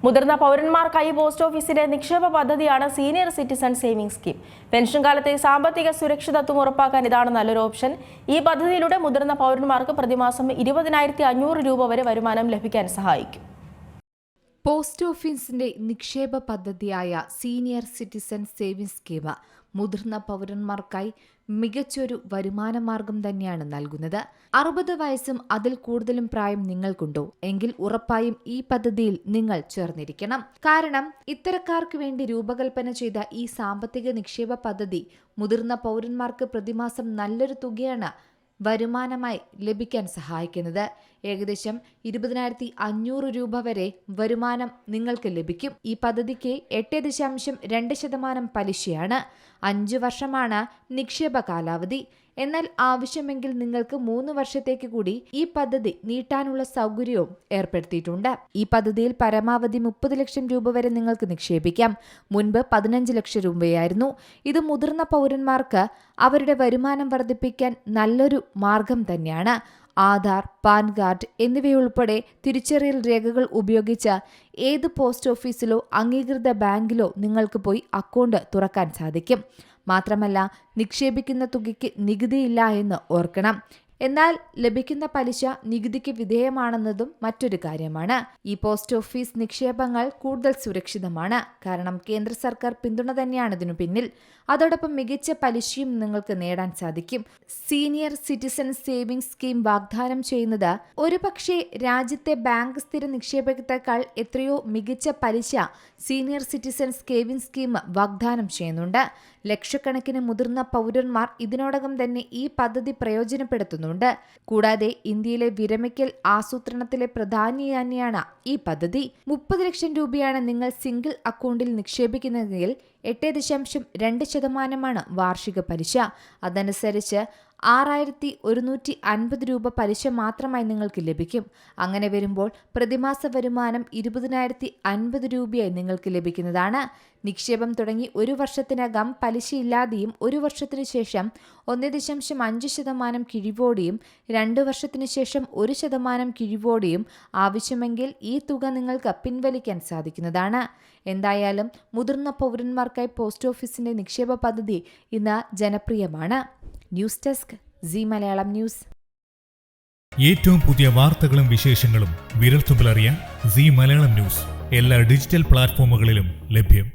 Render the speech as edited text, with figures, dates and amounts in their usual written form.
മുതിർന്ന പൗരന്മാർക്കായി പോസ്റ്റ് ഓഫീസിന്റെ നിക്ഷേപ പദ്ധതിയാണ് senior citizen saving scheme. Pension കാലത്തെ സാമ്പത്തിക സുരക്ഷിതത്വം ഉറപ്പാക്കാൻ ഇതാണ് നല്ലൊരു ഓപ്ഷൻ. ഈ പദ്ധതിയിലൂടെ മുതിർന്ന പൗരന്മാർക്ക് പ്രതിമാസം 20,500 രൂപ വരെ വരുമാനം ലഭിക്കാൻ സഹായിക്കും. പോസ്റ്റ് ഓഫീസിന്റെ നിക്ഷേപ പദ്ധതിയായ സീനിയർ സിറ്റിസൺ സേവിംഗ് സ്കീം മുതിർന്ന പൗരന്മാർക്കായി മികച്ചൊരു വരുമാന മാർഗം തന്നെയാണ് നൽകുന്നത്. 60 വയസ്സും അതിൽ കൂടുതലും പ്രായം നിങ്ങൾക്കുണ്ടോ എങ്കിൽ ഉറപ്പായും ഈ പദ്ധതിയിൽ നിങ്ങൾ ചേർന്നിരിക്കണം. കാരണം ഇത്തരക്കാർക്ക് വേണ്ടി രൂപകൽപ്പന ചെയ്ത ഈ സാമ്പത്തിക നിക്ഷേപ പദ്ധതി മുതിർന്ന പൗരന്മാർക്ക് പ്രതിമാസം നല്ലൊരു തുകയാണ് വരുമാനമായി ലഭിക്കാൻ സഹായിക്കുന്നത്. ഏകദേശം 20,500 രൂപ വരെ വരുമാനം നിങ്ങൾക്ക് ലഭിക്കും. ഈ പദ്ധതിക്ക് 8.2% പലിശയാണ്. 5 വർഷമാണ് നിക്ഷേപ കാലാവധി. എന്നാൽ ആവശ്യമെങ്കിൽ നിങ്ങൾക്ക് 3 വർഷത്തേക്ക് കൂടി ഈ പദ്ധതി നീട്ടാനുള്ള സൗകര്യവും ഏർപ്പെടുത്തിയിട്ടുണ്ട്. ഈ പദ്ധതിയിൽ പരമാവധി 30 ലക്ഷം രൂപ വരെ നിങ്ങൾക്ക് നിക്ഷേപിക്കാം. മുൻപ് 15 ലക്ഷം രൂപയായിരുന്നു. ഇത് മുതിർന്ന പൗരന്മാർക്ക് അവരുടെ വരുമാനം വർദ്ധിപ്പിക്കാൻ നല്ലൊരു മാർഗം തന്നെയാണ്. ആധാർ, പാൻ കാർഡ് എന്നിവയുൾപ്പെടെ തിരിച്ചറിയൽ രേഖകൾ ഉപയോഗിച്ച് ഏത് പോസ്റ്റ് ഓഫീസിലോ അംഗീകൃത ബാങ്കിലോ നിങ്ങൾക്ക് പോയി അക്കൗണ്ട് തുറക്കാൻ സാധിക്കും. മാത്രമല്ല നിക്ഷേപിക്കുന്ന തുകയ്ക്ക് നികുതിയില്ല എന്ന് ഓർക്കണം. എന്നാൽ ലഭിക്കുന്ന പലിശ നികുതിക്ക് വിധേയമാണെന്നതും മറ്റൊരു കാര്യമാണ്. ഈ പോസ്റ്റ് ഓഫീസ് നിക്ഷേപങ്ങൾ കൂടുതൽ സുരക്ഷിതമാണ്. കാരണം കേന്ദ്ര സർക്കാർ പിന്തുണ തന്നെയാണ് ഇതിനു പിന്നിൽ. അതോടൊപ്പം മികച്ച പലിശയും നിങ്ങൾക്ക് നേടാൻ സാധിക്കും. സീനിയർ സിറ്റിസൺ സേവിംഗ് സ്കീം വാഗ്ദാനം ചെയ്യുന്നത് ഒരുപക്ഷെ രാജ്യത്തെ ബാങ്ക് സ്ഥിര നിക്ഷേപത്തെക്കാൾ എത്രയോ മികച്ച പലിശ സീനിയർ സിറ്റിസൺ സേവിംഗ് സ്കീം വാഗ്ദാനം ചെയ്യുന്നുണ്ട്. ലക്ഷക്കണക്കിന് മുതിർന്ന പൗരന്മാർ ഇതിനോടകം തന്നെ ഈ പദ്ധതി പ്രയോജനപ്പെടുത്തുന്നുണ്ട്. കൂടാതെ ഇന്ത്യയിലെ വിരമിക്കൽ ആസൂത്രണത്തിലെ പ്രധാനി തന്നെയാണ് ഈ പദ്ധതി. 30 ലക്ഷം രൂപയാണ് നിങ്ങൾ സിംഗിൾ അക്കൗണ്ടിൽ നിക്ഷേപിക്കുന്നതെങ്കിൽ 8.2% വാർഷിക പലിശ. അതനുസരിച്ച് 6,150 രൂപ പലിശ മാത്രമായി നിങ്ങൾക്ക് ലഭിക്കും. അങ്ങനെ വരുമ്പോൾ പ്രതിമാസ വരുമാനം 20,050 രൂപയായി നിങ്ങൾക്ക് ലഭിക്കുന്നതാണ്. നിക്ഷേപം തുടങ്ങി 1 വർഷത്തിനകം പലിശയില്ലാതെയും 1 വർഷത്തിനു ശേഷം 1.5% കിഴിവോടെയും 2 വർഷത്തിനു ശേഷം 1% കിഴിവോടെയും ആവശ്യമെങ്കിൽ ഈ തുക നിങ്ങൾക്ക് പിൻവലിക്കാൻ സാധിക്കുന്നതാണ്. എന്തായാലും മുതിർന്ന പൗരന്മാർക്കായി പോസ്റ്റ് ഓഫീസിന്റെ നിക്ഷേപ പദ്ധതി ഇന്ന് ജനപ്രിയമാണ്. News desk Zee Malayalam news. ഏറ്റവും പുതിയ വാർത്തകളും വിശേഷങ്ങളും വിരൽത്തുമ്പിലറിയാൻ സീ മലയാളം ന്യൂസ് എല്ലാ ഡിജിറ്റൽ പ്ലാറ്റ്ഫോമുകളിലും ലഭ്യം.